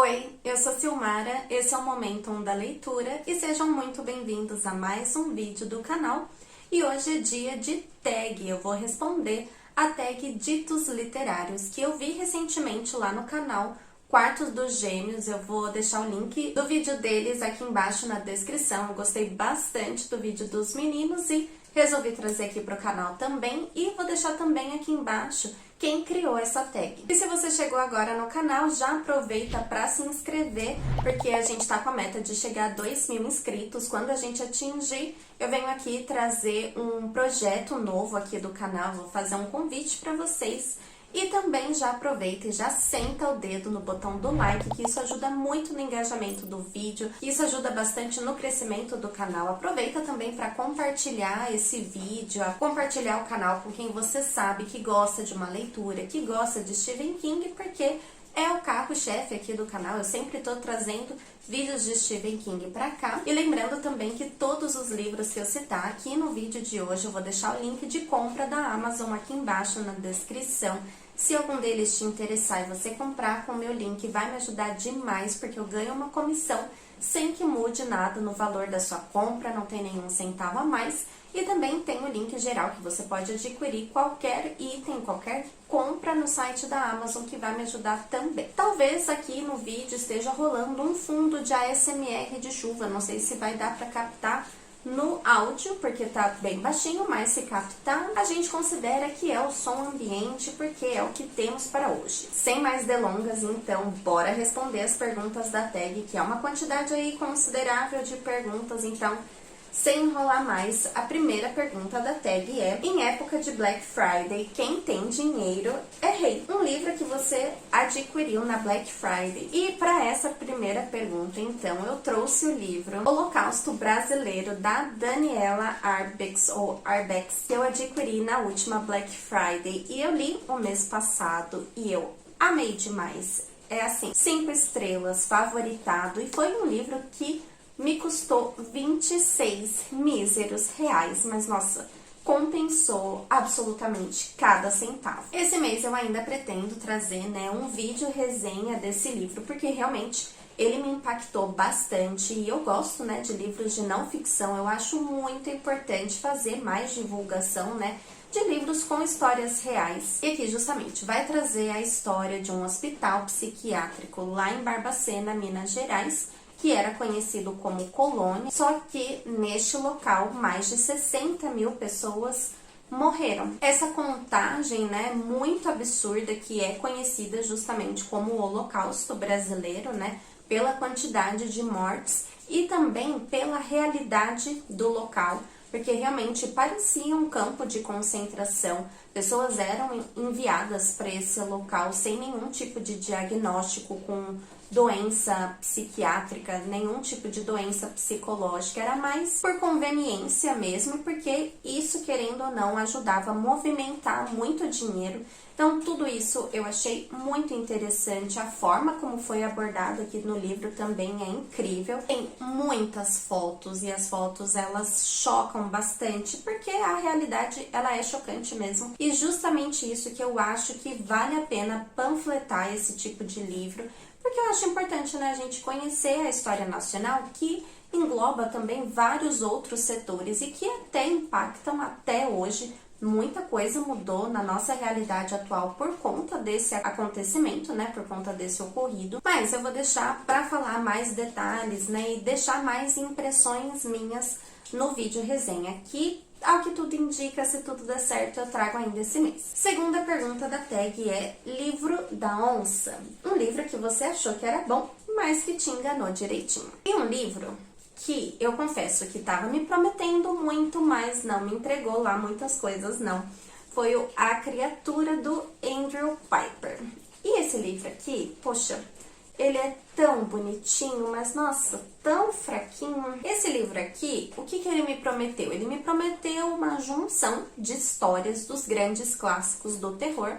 Oi, eu sou Silmara, esse é o Momento 1 da Leitura e sejam muito bem-vindos a mais um vídeo do canal. E hoje é dia de tag, eu vou responder a tag Ditos Literários, que eu vi recentemente lá no canal Quartos dos Gêmeos. Eu vou deixar o link do vídeo deles aqui embaixo na descrição. Eu gostei bastante do vídeo dos meninos e resolvi trazer aqui para o canal também. E vou deixar também aqui embaixo quem criou essa tag. E se você chegou agora no canal, já aproveita para se inscrever, porque a gente tá com a meta de chegar a 2.000 inscritos. Quando a gente atingir, eu venho aqui trazer um projeto novo aqui do canal, vou fazer um convite para vocês. E também já aproveita e já senta o dedo no botão do like, que isso ajuda muito no engajamento do vídeo, isso ajuda bastante no crescimento do canal. Aproveita também para compartilhar esse vídeo, compartilhar o canal com quem você sabe que gosta de uma leitura, que gosta de Stephen King, porque é o carro-chefe aqui do canal. Eu sempre tô trazendo vídeos de Stephen King pra cá. E lembrando também que todos os livros que eu citar aqui no vídeo de hoje, eu vou deixar o link de compra da Amazon aqui embaixo na descrição. Se algum deles te interessar e você comprar com o meu link, vai me ajudar demais, porque eu ganho uma comissão sem que mude nada no valor da sua compra, não tem nenhum centavo a mais. E também tem o link geral que você pode adquirir qualquer item, qualquer compra no site da Amazon, que vai me ajudar também. Talvez aqui no vídeo esteja rolando um fundo de ASMR de chuva, não sei se vai dar para captar no áudio, porque tá bem baixinho, mas se captar, a gente considera que é o som ambiente, porque é o que temos para hoje. Sem mais delongas, então, bora responder as perguntas da tag, que é uma quantidade aí considerável de perguntas, então, sem enrolar mais, a primeira pergunta da tag é: em época de Black Friday, quem tem dinheiro é rei. Um livro que você adquiriu na Black Friday. E para essa primeira pergunta, então, eu trouxe o livro Holocausto Brasileiro, da Daniela Arbex, ou Arbex, que eu adquiri na última Black Friday. E eu li o mês passado e eu amei demais. É assim, 5 estrelas, favoritado, e foi um livro que me custou 26 míseros reais, mas nossa, compensou absolutamente cada centavo. Esse mês eu ainda pretendo trazer, um vídeo resenha desse livro, porque realmente ele me impactou bastante e eu gosto, de livros de não ficção. Eu acho muito importante fazer mais divulgação, de livros com histórias reais. E aqui justamente vai trazer a história de um hospital psiquiátrico lá em Barbacena, Minas Gerais, que era conhecido como Colônia, só que neste local mais de 60 mil pessoas morreram. Essa contagem, muito absurda, que é conhecida justamente como o Holocausto Brasileiro, pela quantidade de mortes e também pela realidade do local, porque realmente parecia um campo de concentração. Pessoas eram enviadas para esse local sem nenhum tipo de diagnóstico com doença psiquiátrica, nenhum tipo de doença psicológica, era mais por conveniência mesmo, porque isso, querendo ou não, ajudava a movimentar muito dinheiro. Então, tudo isso eu achei muito interessante, a forma como foi abordado aqui no livro também é incrível. Tem muitas fotos e as fotos, elas chocam bastante, porque a realidade, ela é chocante mesmo. E justamente isso que eu acho que vale a pena panfletar esse tipo de livro, porque eu acho importante, a gente conhecer a história nacional, que engloba também vários outros setores e que até impactam até hoje. Muita coisa mudou na nossa realidade atual por conta desse acontecimento, por conta desse ocorrido. Mas eu vou deixar para falar mais detalhes, e deixar mais impressões minhas no vídeo resenha, que, ao que tudo indica, se tudo der certo, eu trago ainda esse mês. Segunda pergunta da tag é: livro da onça. Um livro que você achou que era bom, mas que te enganou direitinho. E um livro que eu confesso que estava me prometendo muito, mas não me entregou lá muitas coisas, não. Foi o A Criatura, do Andrew Piper. E esse livro aqui, poxa, ele é tão bonitinho, mas nossa, tão fraquinho. Esse livro aqui, o que ele me prometeu? Ele me prometeu uma junção de histórias dos grandes clássicos do terror,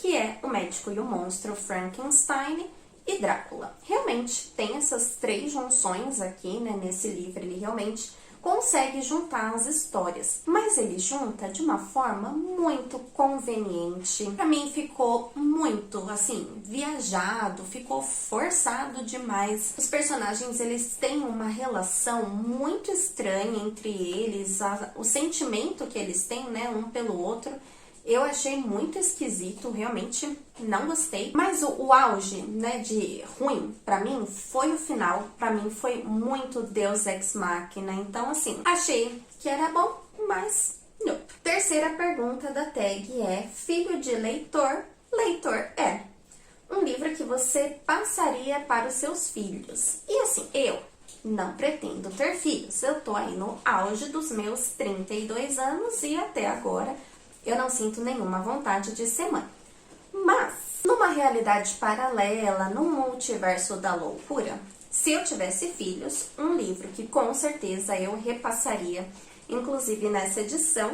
que é O Médico e o Monstro, Frankenstein e Drácula. Realmente tem essas 3 junções aqui, nesse livro. Ele realmente consegue juntar as histórias, mas ele junta de uma forma muito conveniente. Pra mim ficou muito, assim, viajado, ficou forçado demais. Os personagens, eles têm uma relação muito estranha entre eles, o sentimento que eles têm, né, um pelo outro. Eu achei muito esquisito, realmente não gostei. Mas o auge, né, de ruim, pra mim, foi o final. Pra mim, foi muito Deus Ex Machina. Então, assim, achei que era bom, mas não. Terceira pergunta da tag é: filho de leitor, leitor é um livro que você passaria para os seus filhos. E assim, eu não pretendo ter filhos. Eu tô aí no auge dos meus 32 anos e até agora eu não sinto nenhuma vontade de ser mãe. Mas, numa realidade paralela, num multiverso da loucura, se eu tivesse filhos, um livro que com certeza eu repassaria, inclusive nessa edição,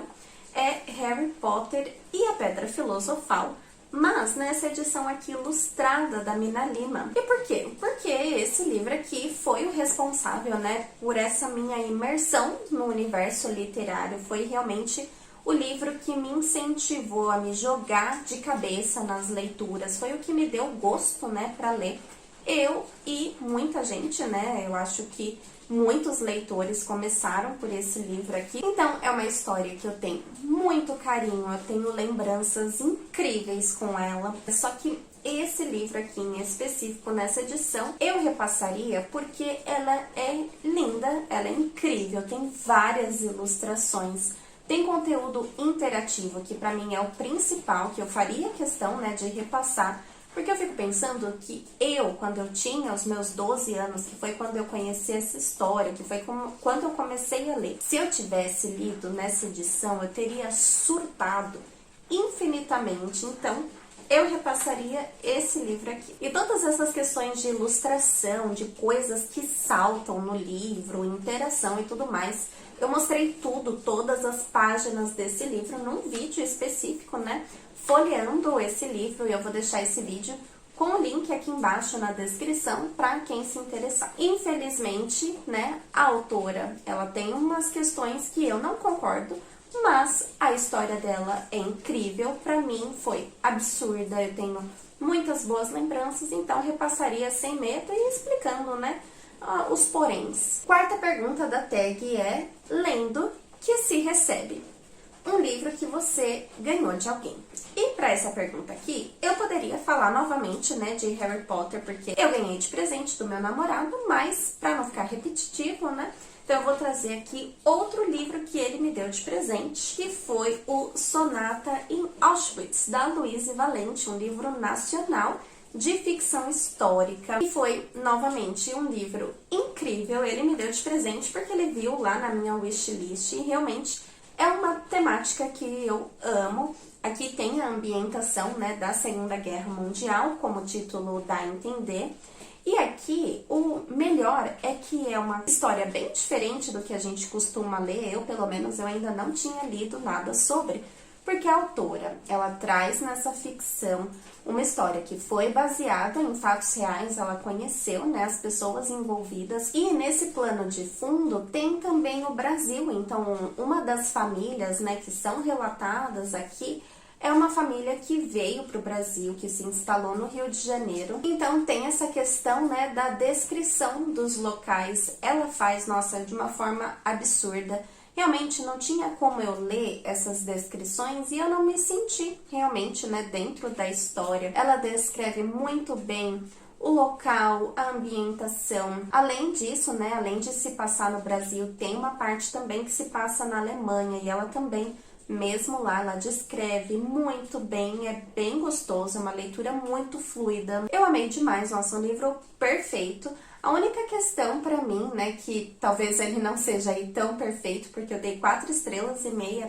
é Harry Potter e a Pedra Filosofal, mas nessa edição aqui ilustrada da Mina Lima. E por quê? Porque esse livro aqui foi o responsável, né, por essa minha imersão no universo literário. Foi realmente o livro que me incentivou a me jogar de cabeça nas leituras. Foi o que me deu gosto, né, para ler. Eu e muita gente, né, eu acho que muitos leitores começaram por esse livro aqui. Então, é uma história que eu tenho muito carinho, eu tenho lembranças incríveis com ela. Só que esse livro aqui em específico, nessa edição, eu repassaria porque ela é linda, ela é incrível, tem várias ilustrações. Tem conteúdo interativo, que pra mim é o principal, que eu faria questão, né, de repassar. Porque eu fico pensando que eu, quando eu tinha os meus 12 anos, que foi quando eu conheci essa história, que foi quando eu comecei a ler, se eu tivesse lido nessa edição, eu teria surtado infinitamente. Então, eu repassaria esse livro aqui. E todas essas questões de ilustração, de coisas que saltam no livro, interação e tudo mais, eu mostrei tudo, todas as páginas desse livro num vídeo específico, né? Folheando esse livro, e eu vou deixar esse vídeo com o link aqui embaixo na descrição para quem se interessar. Infelizmente, né, a autora, ela tem umas questões que eu não concordo, mas a história dela é incrível. Pra mim foi absurda, eu tenho muitas boas lembranças, então repassaria sem medo e explicando, né, os poréns. Quarta pergunta da tag é: lendo que se recebe um livro que você ganhou de alguém. E para essa pergunta aqui, eu poderia falar novamente, né, de Harry Potter, porque eu ganhei de presente do meu namorado, mas para não ficar repetitivo, né, então eu vou trazer aqui outro livro que ele me deu de presente, que foi o Sonata em Auschwitz, da Luíse Valente, um livro nacional de ficção histórica. E foi, novamente, um livro incrível. Ele me deu de presente porque ele viu lá na minha wishlist e realmente é uma temática que eu amo. Aqui tem a ambientação, né, da Segunda Guerra Mundial, como o título dá a entender. E aqui, o melhor é que é uma história bem diferente do que a gente costuma ler. Eu, pelo menos, eu ainda não tinha lido nada sobre, porque a autora, ela traz nessa ficção uma história que foi baseada em fatos reais, ela conheceu, né, as pessoas envolvidas, e nesse plano de fundo tem também o Brasil. Então, uma das famílias, né, que são relatadas aqui é uma família que veio para o Brasil, que se instalou no Rio de Janeiro. Então tem essa questão, né, da descrição dos locais. Ela faz, nossa, de uma forma absurda. Realmente não tinha como eu ler essas descrições e eu não me senti realmente, né, dentro da história. Ela descreve muito bem o local, a ambientação. Além disso, né, além de se passar no Brasil, tem uma parte também que se passa na Alemanha e ela também, mesmo lá, ela descreve muito bem, é bem gostoso, é uma leitura muito fluida. Eu amei demais, nossa, um livro perfeito. A única questão pra mim, né, que talvez ele não seja aí tão perfeito, porque eu dei 4,5 estrelas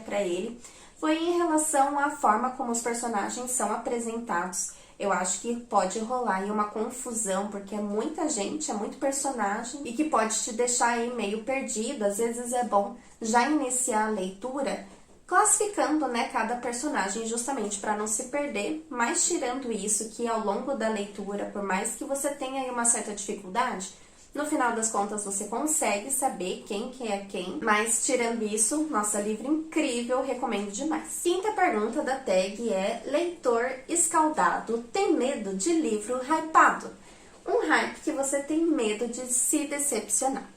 pra ele, foi em relação à forma como os personagens são apresentados. Eu acho que pode rolar aí uma confusão, porque é muita gente, é muito personagem, e que pode te deixar aí meio perdido. Às vezes é bom já iniciar a leitura classificando, né, cada personagem, justamente para não se perder, mas tirando isso, que ao longo da leitura, por mais que você tenha aí uma certa dificuldade, No final das contas, você consegue saber quem que é quem. Mas, tirando isso, nossa, livro incrível, recomendo demais. Quinta pergunta da tag é: leitor escaldado tem medo de livro hypado? Um hype que você tem medo de se decepcionar.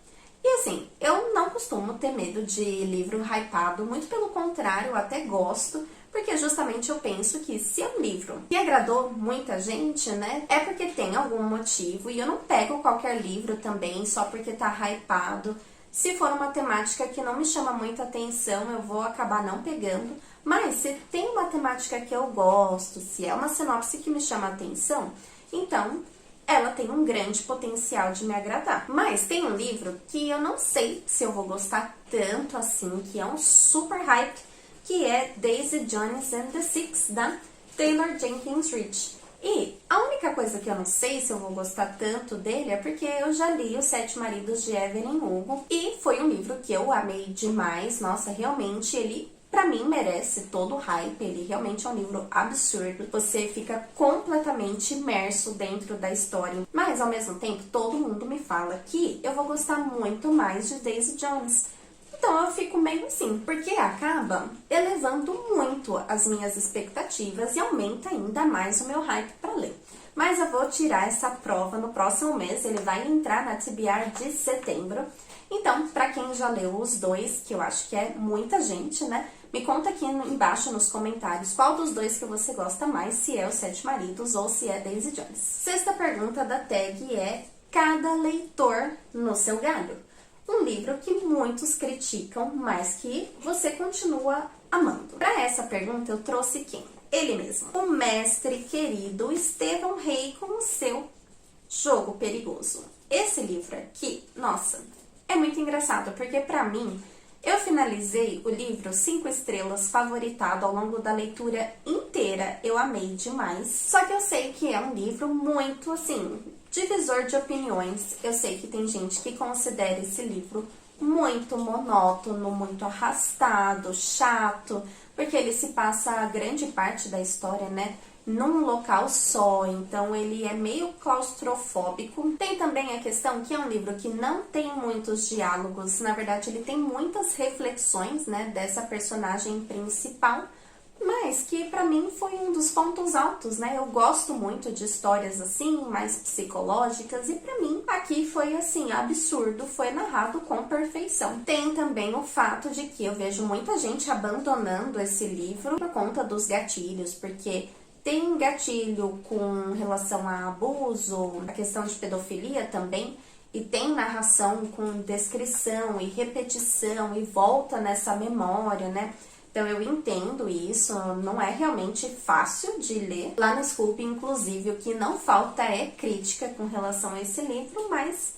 E assim, eu não costumo ter medo de livro hypado, muito pelo contrário, eu até gosto, porque justamente eu penso que se é um livro que agradou muita gente, né, é porque tem algum motivo, e eu não pego qualquer livro também só porque tá hypado. Se for uma temática que não me chama muita atenção, eu vou acabar não pegando, mas se tem uma temática que eu gosto, se é uma sinopse que me chama atenção, então ela tem um grande potencial de me agradar. Mas tem um livro que eu não sei se eu vou gostar tanto assim, que é um super hype, que é Daisy Jones and the Six, da Taylor Jenkins Reid. E a única coisa que eu não sei se eu vou gostar tanto dele é porque eu já li Os Sete Maridos de Evelyn Hugo, e foi um livro que eu amei demais. Nossa, realmente ele, pra mim, merece todo o hype. Ele realmente é um livro absurdo. Você fica completamente imerso dentro da história. Mas, ao mesmo tempo, todo mundo me fala que eu vou gostar muito mais de Daisy Jones. Então, eu fico meio assim, porque acaba elevando muito as minhas expectativas e aumenta ainda mais o meu hype pra ler. Mas eu vou tirar essa prova no próximo mês. Ele vai entrar na TBR de setembro. Então, pra quem já leu os dois, que eu acho que é muita gente, né? Me conta aqui embaixo nos comentários qual dos dois que você gosta mais, se é Os Sete Maridos ou se é Daisy Jones. Sexta pergunta da tag é: cada leitor no seu galho. Um livro que muitos criticam, mas que você continua amando. Para essa pergunta eu trouxe quem? Ele mesmo, o mestre querido Estevão Rey, com o seu Jogo Perigoso. Esse livro aqui, nossa, é muito engraçado, porque pra mim, eu finalizei o livro 5 estrelas, favoritado ao longo da leitura inteira. Eu amei demais. Só que eu sei que é um livro muito, assim, divisor de opiniões. Eu sei que tem gente que considera esse livro muito monótono, muito arrastado, chato, porque ele se passa a grande parte da história, né, num local só, então ele é meio claustrofóbico. Tem também a questão que é um livro que não tem muitos diálogos, na verdade ele tem muitas reflexões, né, dessa personagem principal, mas que pra mim foi um dos pontos altos, né? Eu gosto muito de histórias assim, mais psicológicas, e pra mim aqui foi assim, absurdo, foi narrado com perfeição. Tem também o fato de que eu vejo muita gente abandonando esse livro por conta dos gatilhos, porque tem gatilho com relação a abuso, a questão de pedofilia também, e tem narração com descrição e repetição e volta nessa memória, né? Então eu entendo isso, não é realmente fácil de ler. Lá no Scoop, inclusive, o que não falta é crítica com relação a esse livro, mas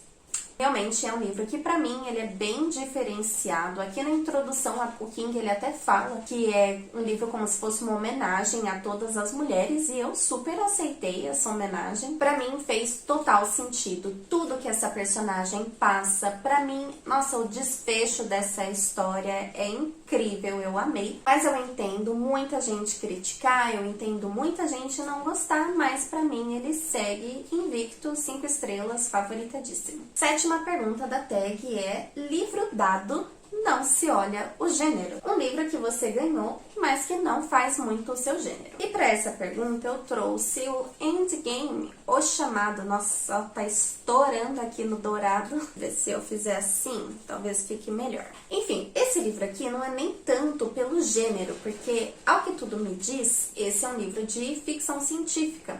realmente é um livro que, pra mim, ele é bem diferenciado. Aqui na introdução, o King, ele até fala que é um livro como se fosse uma homenagem a todas as mulheres, e eu super aceitei essa homenagem. Pra mim, fez total sentido. Tudo que essa personagem passa, pra mim, nossa, o desfecho dessa história é incrível, eu amei. Mas eu entendo muita gente criticar, eu entendo muita gente não gostar, mas pra mim ele segue invicto, 5 estrelas, favoritadíssimo. Sétima pergunta da tag é: livro dado, não se olha o gênero. Um livro que você ganhou, mas que não faz muito o seu gênero. E para essa pergunta eu trouxe o Endgame, O Chamado. Nossa, tá estourando aqui no dourado. Ver se eu fizer assim, talvez fique melhor. Enfim, esse livro aqui não é nem tanto pelo gênero, porque, ao que tudo me diz, esse é um livro de ficção científica.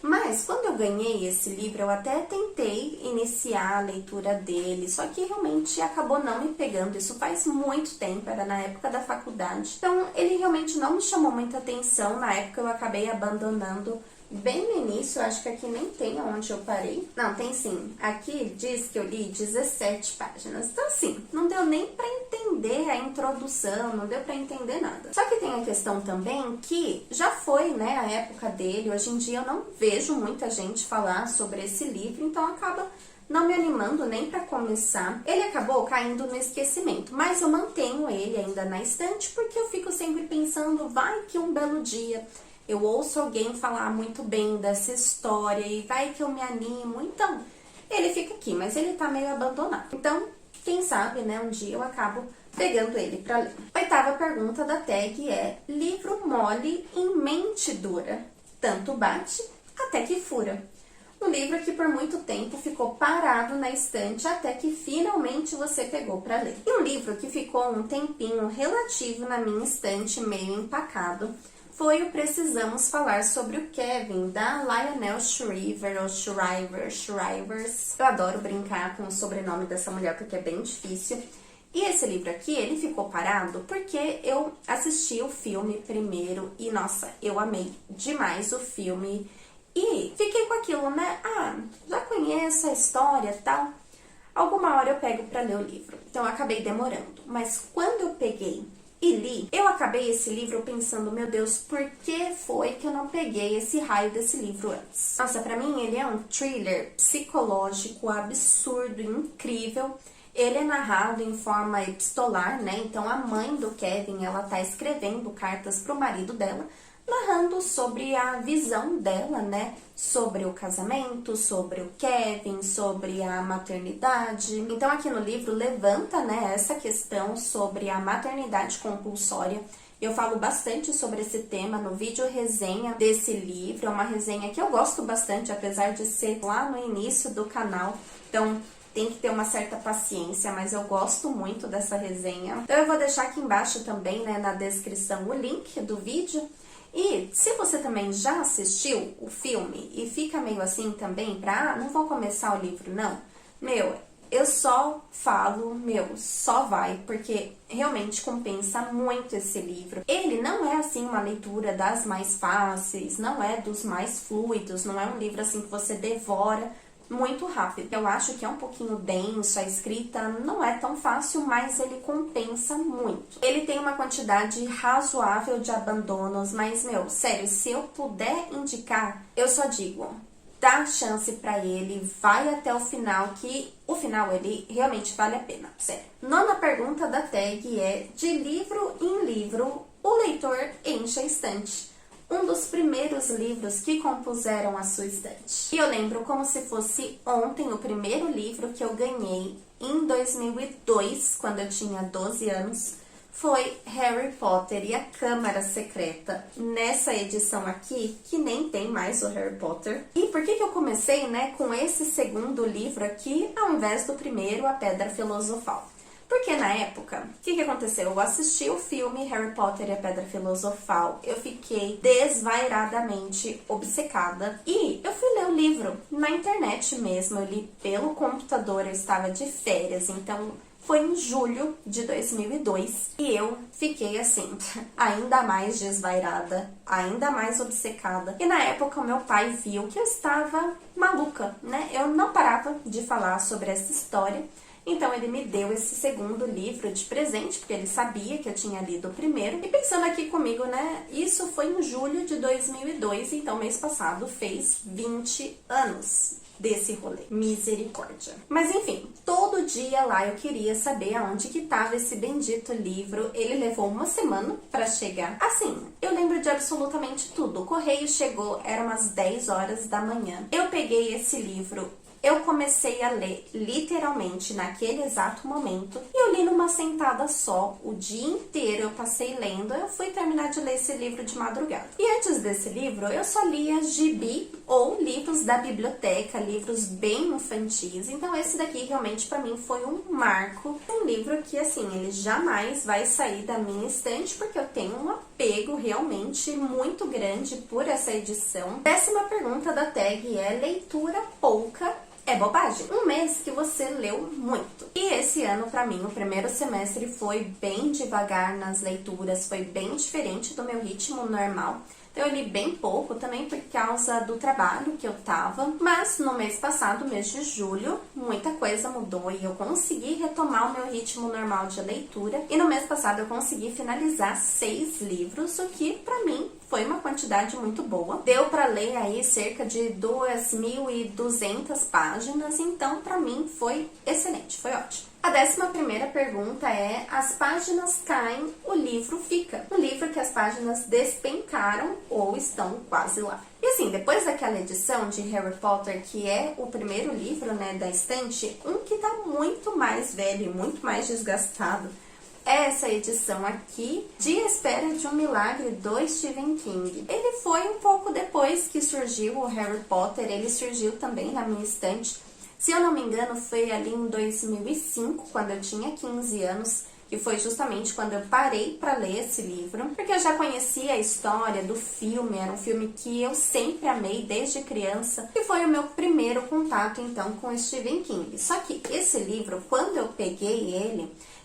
Mas, quando eu ganhei esse livro, eu até tentei iniciar a leitura dele, só que realmente acabou não me pegando. Isso faz muito tempo, era na época da faculdade. Então, ele realmente não me chamou muita atenção. Na época, eu acabei abandonando bem no início. Eu acho que aqui nem tem onde eu parei. Não, tem sim. Aqui diz que eu li 17 páginas. Então, assim, não deu nem pra entender a introdução, não deu pra entender nada. Só que tem a questão também que já foi, né, a época dele. Hoje em dia eu não vejo muita gente falar sobre esse livro, então acaba não me animando nem pra começar. Ele acabou caindo no esquecimento, mas eu mantenho ele ainda na estante porque eu fico sempre pensando, vai que um belo dia eu ouço alguém falar muito bem dessa história e vai que eu me animo. Então, ele fica aqui, mas ele tá meio abandonado. Então, quem sabe, né, um dia eu acabo pegando ele pra ler. Oitava pergunta da tag é: livro mole em mente dura, tanto bate até que fura. Um livro que por muito tempo ficou parado na estante até que finalmente você pegou para ler. E um livro que ficou um tempinho relativo na minha estante, meio empacado, foi o Precisamos Falar sobre o Kevin, da Lionel Shriver, ou Shrivers. Eu adoro brincar com o sobrenome dessa mulher porque é bem difícil. E esse livro aqui, ele ficou parado porque eu assisti o filme primeiro e, nossa, eu amei demais o filme. E fiquei com aquilo, né? Ah, já conheço a história e tal. Alguma hora eu pego pra ler o livro. Então eu acabei demorando. Mas quando eu peguei e li, eu acabei esse livro pensando, meu Deus, por que foi que eu não peguei esse raio desse livro antes? Nossa, pra mim ele é um thriller psicológico absurdo, incrível. Ele é narrado em forma epistolar, né? Então a mãe do Kevin, ela tá escrevendo cartas pro marido dela, narrando sobre a visão dela, né, sobre o casamento, sobre o Kevin, sobre a maternidade. Então aqui no livro levanta, né, essa questão sobre a maternidade compulsória. Eu falo bastante sobre esse tema no vídeo resenha desse livro, é uma resenha que eu gosto bastante, apesar de ser lá no início do canal, então tem que ter uma certa paciência, mas eu gosto muito dessa resenha. Então eu vou deixar aqui embaixo também, né, na descrição, o link do vídeo. E se você também já assistiu o filme e fica meio assim também pra, não vou começar o livro não, meu, eu só falo, só vai, porque realmente compensa muito esse livro. Ele não é assim uma leitura das mais fáceis, não é dos mais fluidos, não é um livro assim que você devora muito rápido. Eu acho que é um pouquinho denso, a escrita não é tão fácil, mas ele compensa muito. Ele tem uma quantidade razoável de abandonos, mas, sério, se eu puder indicar, eu só digo, dá chance pra ele, vai até o final, que o final ele realmente vale a pena, sério. Nona pergunta da tag é: de livro em livro, o leitor enche a estante. Um dos primeiros livros que compuseram a sua estante. E eu lembro como se fosse ontem o primeiro livro que eu ganhei em 2002, quando eu tinha 12 anos, foi Harry Potter e a Câmara Secreta. Nessa edição aqui, que nem tem mais o Harry Potter. E por que eu comecei, né, com esse segundo livro aqui, ao invés do primeiro, A Pedra Filosofal? Porque na época, o que aconteceu? Eu assisti o filme Harry Potter e a Pedra Filosofal, eu fiquei desvairadamente obcecada e eu fui ler o livro na internet mesmo, eu li pelo computador, eu estava de férias, então foi em julho de 2002 e eu fiquei assim, ainda mais desvairada, ainda mais obcecada. E na época o meu pai viu que eu estava maluca, né? Eu não parava de falar sobre essa história. Então ele me deu esse segundo livro de presente, porque ele sabia que eu tinha lido o primeiro. E pensando aqui comigo, né, isso foi em julho de 2002, então mês passado fez 20 anos desse rolê. Misericórdia. Mas enfim, todo dia lá eu queria saber aonde que tava esse bendito livro. Ele levou uma semana pra chegar. Assim, eu lembro de absolutamente tudo. O correio chegou, era umas 10 horas da manhã. Eu peguei esse livro, eu comecei a ler literalmente naquele exato momento e eu li numa sentada só, o dia inteiro eu passei lendo, eu fui terminar de ler esse livro de madrugada. E antes desse livro eu só lia gibi ou livros da biblioteca, livros bem infantis, então esse daqui realmente pra mim foi um marco, um livro que assim, ele jamais vai sair da minha estante porque eu tenho um apego realmente muito grande por essa edição. 10ª pergunta da tag é: leitura pouca é bobagem? Um mês que você leu muito. E esse ano, pra mim, o primeiro semestre foi bem devagar nas leituras, foi bem diferente do meu ritmo normal. Então eu li bem pouco, também por causa do trabalho que eu tava. Mas no mês passado, mês de julho, muita coisa mudou e eu consegui retomar o meu ritmo normal de leitura. E no mês passado eu consegui finalizar 6 livros, o que pra mim foi uma quantidade muito boa. Deu pra ler aí cerca de 2.200 páginas, então pra mim foi excelente, foi ótimo. A 11ª pergunta é: as páginas caem, o livro fica. Um livro que as páginas despencaram ou estão quase lá. E assim, depois daquela edição de Harry Potter, que é o primeiro livro, né, da estante, um que tá muito mais velho e muito mais desgastado, é essa edição aqui, De Espera de um Milagre, do Stephen King. Ele foi um pouco depois que surgiu o Harry Potter, ele surgiu também na minha estante. Se eu não me engano, foi ali em 2005, quando eu tinha 15 anos, que foi justamente quando eu parei para ler esse livro, porque eu já conhecia a história do filme, era um filme que eu sempre amei desde criança, e foi o meu primeiro contato, então, com Stephen King. Só que esse livro, quando eu peguei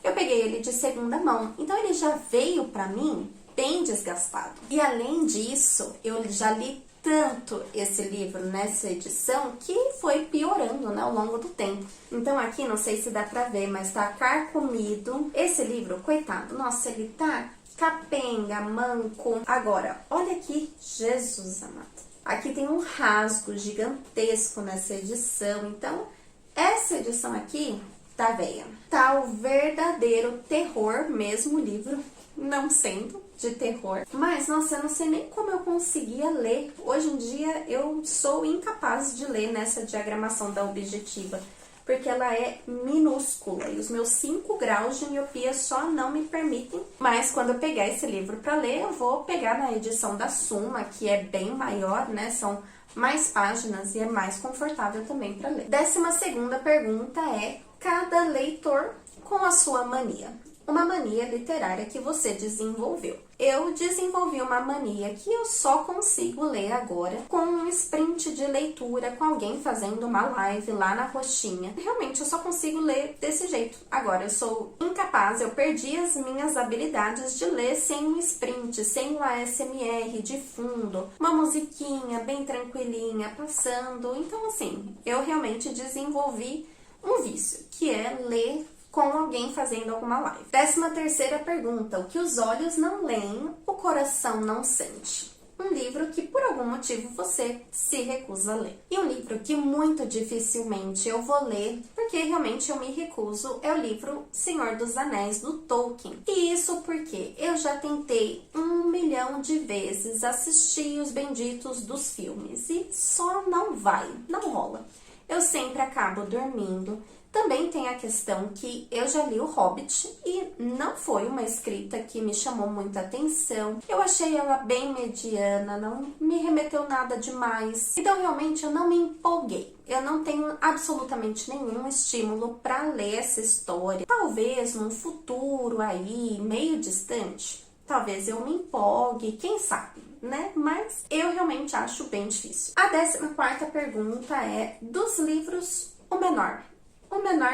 ele de segunda mão, então ele já veio para mim bem desgastado. E além disso, eu já li tanto esse livro nessa edição que foi piorando, né, ao longo do tempo. Então aqui, não sei se dá pra ver, mas tá carcomido. Esse livro, coitado, nossa, ele tá capenga, manco. Agora, olha aqui, Jesus amado. Aqui tem um rasgo gigantesco nessa edição, então essa edição aqui tá velha. Tá o verdadeiro terror mesmo o livro, não sendo de terror. Mas, nossa, eu não sei nem como eu conseguia ler. Hoje em dia eu sou incapaz de ler nessa diagramação da objetiva, porque ela é minúscula e os meus 5 graus de miopia só não me permitem. Mas quando eu pegar esse livro para ler, eu vou pegar na edição da Suma, que é bem maior, né? São mais páginas e é mais confortável também para ler. 12ª pergunta é: cada leitor com a sua mania. Uma mania literária que você desenvolveu. Eu desenvolvi uma mania que eu só consigo ler agora com um sprint de leitura, com alguém fazendo uma live lá na roxinha. Realmente, eu só consigo ler desse jeito. Agora, eu sou incapaz, eu perdi as minhas habilidades de ler sem um sprint, sem um ASMR de fundo, uma musiquinha bem tranquilinha passando. Então, assim, eu realmente desenvolvi um vício, que é ler com alguém fazendo alguma live. 13ª pergunta: o que os olhos não leem, o coração não sente. Um livro que por algum motivo você se recusa a ler. E um livro que muito dificilmente eu vou ler, porque realmente eu me recuso, é o livro Senhor dos Anéis, do Tolkien. E isso porque eu já tentei 1 milhão de vezes assistir os benditos dos filmes e só não vai, não rola. Eu sempre acabo dormindo. Também tem a questão que eu já li o Hobbit e não foi uma escrita que me chamou muita atenção. Eu achei ela bem mediana, não me remeteu nada demais. Então, realmente, eu não me empolguei. Eu não tenho absolutamente nenhum estímulo para ler essa história. Talvez num futuro aí, meio distante, talvez eu me empolgue, quem sabe, né? Mas eu realmente acho bem difícil. A 14ª pergunta é: dos livros, o menor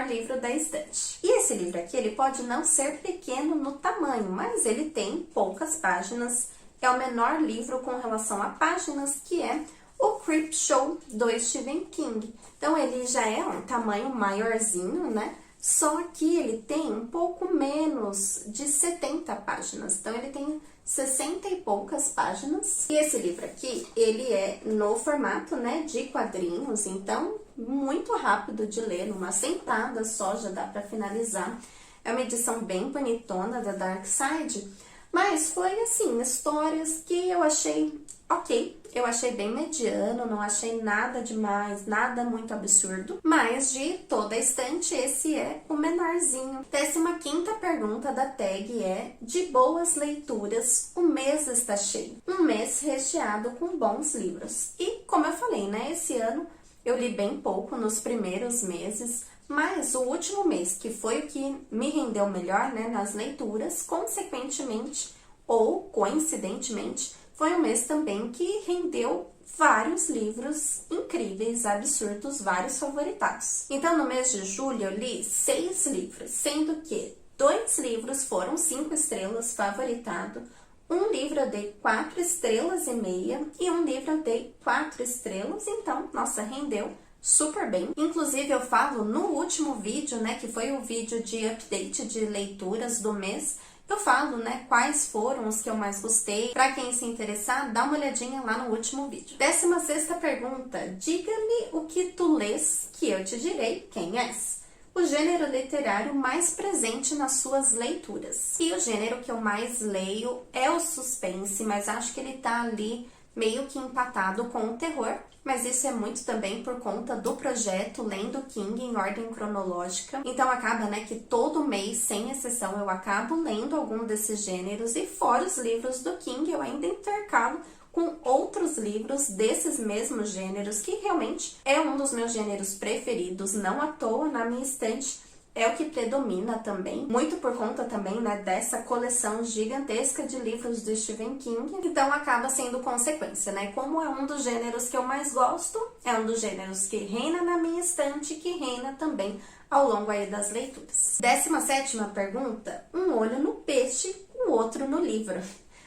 livro da estante. E esse livro aqui, ele pode não ser pequeno no tamanho, mas ele tem poucas páginas. É o menor livro com relação a páginas, que é o Creepshow, do Stephen King. Então, ele já é um tamanho maiorzinho, né? Só que ele tem um pouco menos de 70 páginas. Então, ele tem 60 e poucas páginas. E esse livro aqui, ele é no formato, né, de quadrinhos. Então, muito rápido de ler, numa sentada só já dá para finalizar. É uma edição bem bonitona da Dark Side. Mas foi assim, histórias que eu achei ok. Eu achei bem mediano, não achei nada demais, nada muito absurdo. Mas de toda a estante, esse é o menorzinho. 15ª pergunta da tag é: de boas leituras, o mês está cheio. Um mês recheado com bons livros. E como eu falei, né, esse ano eu li bem pouco nos primeiros meses, mas o último mês, que foi o que me rendeu melhor, né, nas leituras, consequentemente ou coincidentemente, foi um mês também que rendeu vários livros incríveis, absurdos, vários favoritados. Então, no mês de julho, eu li 6 livros, sendo que 2 livros foram 5 estrelas favoritado, um livro eu dei 4 estrelas e meia e um livro eu dei 4 estrelas, então, nossa, rendeu super bem. Inclusive, eu falo no último vídeo, né, que foi o vídeo de update de leituras do mês, eu falo, né, quais foram os que eu mais gostei. Pra quem se interessar, dá uma olhadinha lá no último vídeo. 16ª pergunta: diga-me o que tu lês, que eu te direi quem és. o gênero literário mais presente nas suas leituras. E o gênero que eu mais leio é o suspense, mas acho que ele tá ali meio que empatado com o terror, mas isso é muito também por conta do projeto Lendo King em ordem cronológica. Então acaba, né, que todo mês, sem exceção, eu acabo lendo algum desses gêneros, e fora os livros do King, eu ainda intercalo com outros livros desses mesmos gêneros, que realmente é um dos meus gêneros preferidos, não à toa na minha estante é o que predomina também, muito por conta também, né, dessa coleção gigantesca de livros do Stephen King, então acaba sendo consequência, né, como é um dos gêneros que eu mais gosto, é um dos gêneros que reina na minha estante, que reina também ao longo aí das leituras. 17ª pergunta, um olho no peixe, o outro no livro.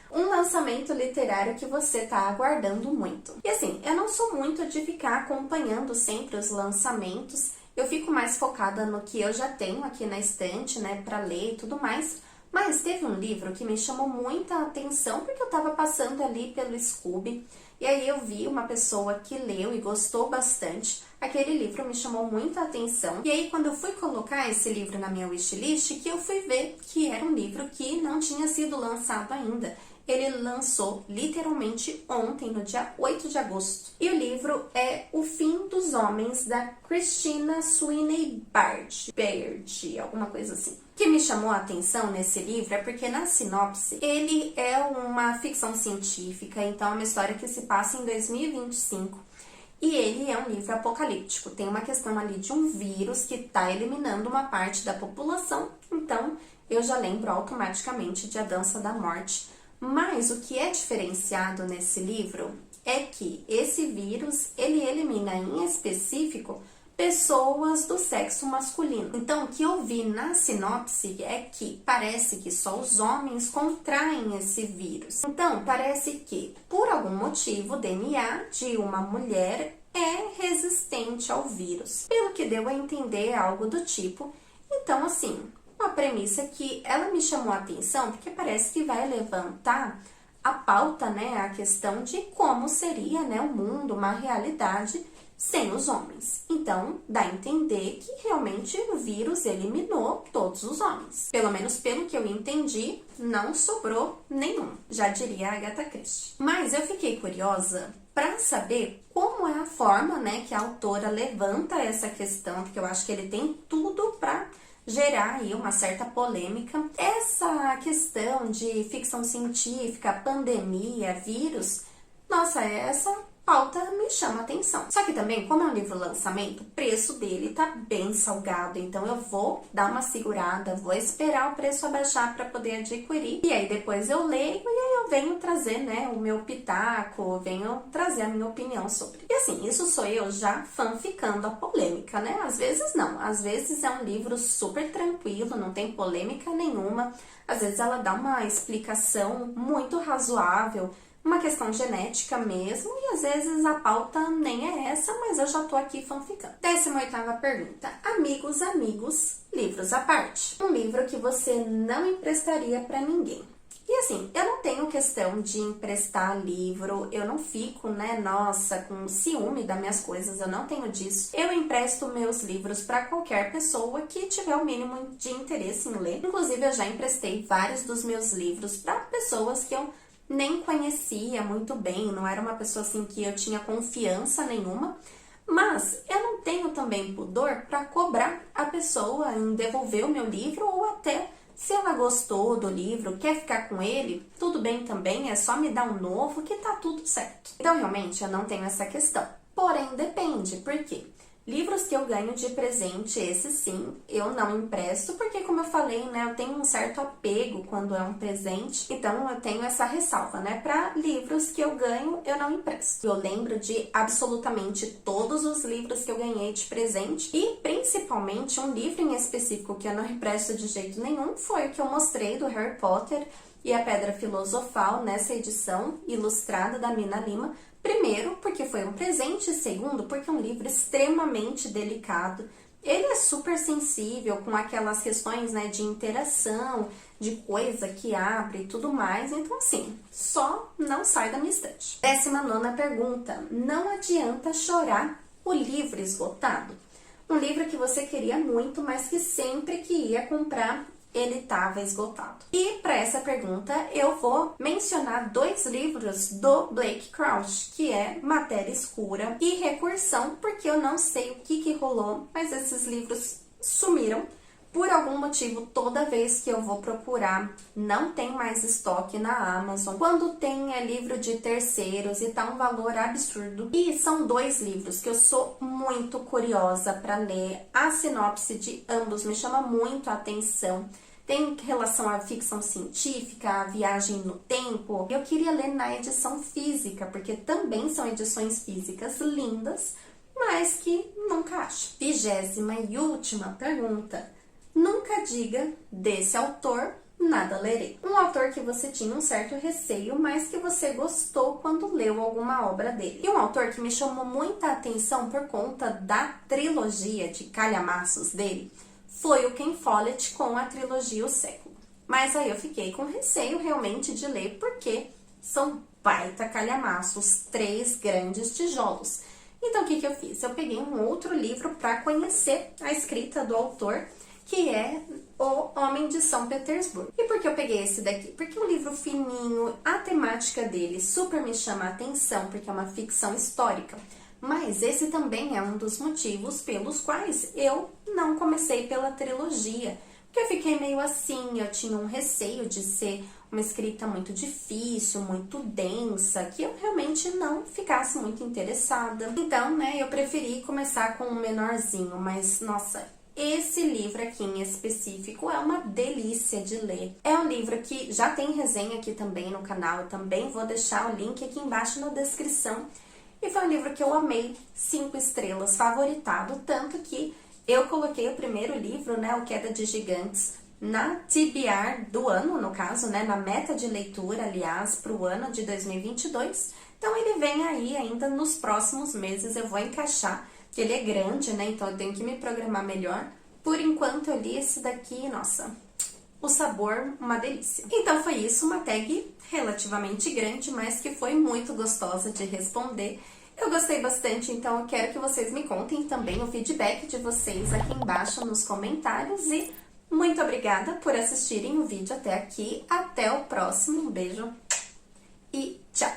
Um lançamento literário que você tá aguardando muito. E assim, eu não sou muito de ficar acompanhando sempre os lançamentos, eu fico mais focada no que eu já tenho aqui na estante, né, pra ler e tudo mais. Mas teve um livro que me chamou muita atenção, porque eu tava passando ali pelo Scooby, e aí eu vi uma pessoa que leu e gostou bastante. Aquele livro me chamou muita atenção. E aí, quando eu fui colocar esse livro na minha wishlist, que eu fui ver que era um livro que não tinha sido lançado ainda. Ele lançou literalmente ontem, no dia 8 de agosto. E o livro é O Fim dos Homens, da Christina Sweeney Baird, alguma coisa assim. O que me chamou a atenção nesse livro é porque na sinopse ele é uma ficção científica, então é uma história que se passa em 2025. E ele é um livro apocalíptico, tem uma questão ali de um vírus que está eliminando uma parte da população, então eu já lembro automaticamente de A Dança da Morte. Mas o que é diferenciado nesse livro é que esse vírus, ele elimina em específico pessoas do sexo masculino. Então, o que eu vi na sinopse é que parece que só os homens contraem esse vírus. Então, parece que, por algum motivo, o DNA de uma mulher é resistente ao vírus. Pelo que deu a entender, algo do tipo. Então, assim, uma premissa que ela me chamou a atenção, porque parece que vai levantar a pauta, né, a questão de como seria, né, o mundo, uma realidade sem os homens. Então, dá a entender que realmente o vírus eliminou todos os homens. Pelo menos pelo que eu entendi, não sobrou nenhum, já diria a Agatha Christie. Mas eu fiquei curiosa para saber como é a forma, né, que a autora levanta essa questão, porque eu acho que ele tem tudo para gerar aí uma certa polêmica. Essa questão de ficção científica, pandemia, vírus, nossa, essa pauta me chama atenção. Só que também, como é um livro lançamento, o preço dele tá bem salgado, então eu vou dar uma segurada, vou esperar o preço abaixar para poder adquirir, e aí depois eu leio e aí eu venho trazer, né, o meu pitaco, venho trazer a minha opinião sobre. E assim, isso sou eu já fanficando a polêmica, né? Às vezes não, às vezes é um livro super tranquilo, não tem polêmica nenhuma, às vezes ela dá uma explicação muito razoável, uma questão genética mesmo, e às vezes a pauta nem é essa, mas eu já tô aqui fanficando. 18ª pergunta. Amigos, livros à parte. Um livro que você não emprestaria pra ninguém. E assim, eu não tenho questão de emprestar livro, eu não fico, né, nossa, com ciúme das minhas coisas, eu não tenho disso. Eu empresto meus livros para qualquer pessoa que tiver o mínimo de interesse em ler. Inclusive, eu já emprestei vários dos meus livros para pessoas que eu nem conhecia muito bem, não era uma pessoa assim que eu tinha confiança nenhuma, mas eu não tenho também pudor para cobrar a pessoa em devolver o meu livro, ou até se ela gostou do livro, quer ficar com ele, tudo bem também, é só me dar um novo que tá tudo certo. Então realmente eu não tenho essa questão, porém depende, por quê? Livros que eu ganho de presente, esse sim, eu não empresto, porque como eu falei, né, eu tenho um certo apego quando é um presente, então eu tenho essa ressalva, né, para livros que eu ganho, eu não empresto. Eu lembro de absolutamente todos os livros que eu ganhei de presente, e principalmente um livro em específico que eu não empresto de jeito nenhum, foi o que eu mostrei do Harry Potter e a Pedra Filosofal, nessa edição ilustrada da Mina Lima. Primeiro, porque foi um presente, segundo, porque é um livro extremamente delicado. Ele é super sensível com aquelas questões, né, de interação, de coisa que abre e tudo mais. Então, assim, só não sai da minha estante. 19ª pergunta. Não adianta chorar o livro esgotado? Um livro que você queria muito, mas que sempre que ia comprar, ele estava esgotado. E para essa pergunta, eu vou mencionar 2 livros do Blake Crouch, que é Matéria Escura e Recursão, porque eu não sei o que rolou, mas esses livros sumiram. Por algum motivo, toda vez que eu vou procurar, não tem mais estoque na Amazon. Quando tem é livro de terceiros e tá um valor absurdo. E são 2 livros que eu sou muito curiosa para ler. A sinopse de ambos me chama muito a atenção. Tem relação à ficção científica, à viagem no tempo. Eu queria ler na edição física, porque também são edições físicas lindas, mas que nunca acho. 20ª e última pergunta. Nunca diga desse autor, nada lerei. Um autor que você tinha um certo receio, mas que você gostou quando leu alguma obra dele. E um autor que me chamou muita atenção por conta da trilogia de calhamaços dele foi o Ken Follett com a trilogia O Século. Mas aí eu fiquei com receio realmente de ler, porque são baita calhamaços, 3 grandes tijolos. Então o que eu fiz? Eu peguei um outro livro para conhecer a escrita do autor, que é O Homem de São Petersburgo. E por que eu peguei esse daqui? Porque é um livro fininho, a temática dele super me chama a atenção, porque é uma ficção histórica. Mas esse também é um dos motivos pelos quais eu não comecei pela trilogia. Porque eu fiquei meio assim, eu tinha um receio de ser uma escrita muito difícil, muito densa, que eu realmente não ficasse muito interessada. Então, né, eu preferi começar com um menorzinho, mas, nossa, esse livro aqui em específico é uma delícia de ler. É um livro que já tem resenha aqui também no canal, eu também vou deixar o link aqui embaixo na descrição. E foi um livro que eu amei, 5 estrelas, favoritado, tanto que eu coloquei o primeiro livro, né, O Queda de Gigantes, na TBR do ano, no caso, né, na meta de leitura, aliás, para o ano de 2022. Então, ele vem aí ainda nos próximos meses, eu vou encaixar, que ele é grande, né, então eu tenho que me programar melhor. Por enquanto, eu li esse daqui, nossa, o sabor, uma delícia. Então, foi isso, uma tag relativamente grande, mas que foi muito gostosa de responder. Eu gostei bastante, então eu quero que vocês me contem também o feedback de vocês aqui embaixo nos comentários. E muito obrigada por assistirem o vídeo até aqui. Até o próximo. Um beijo e tchau!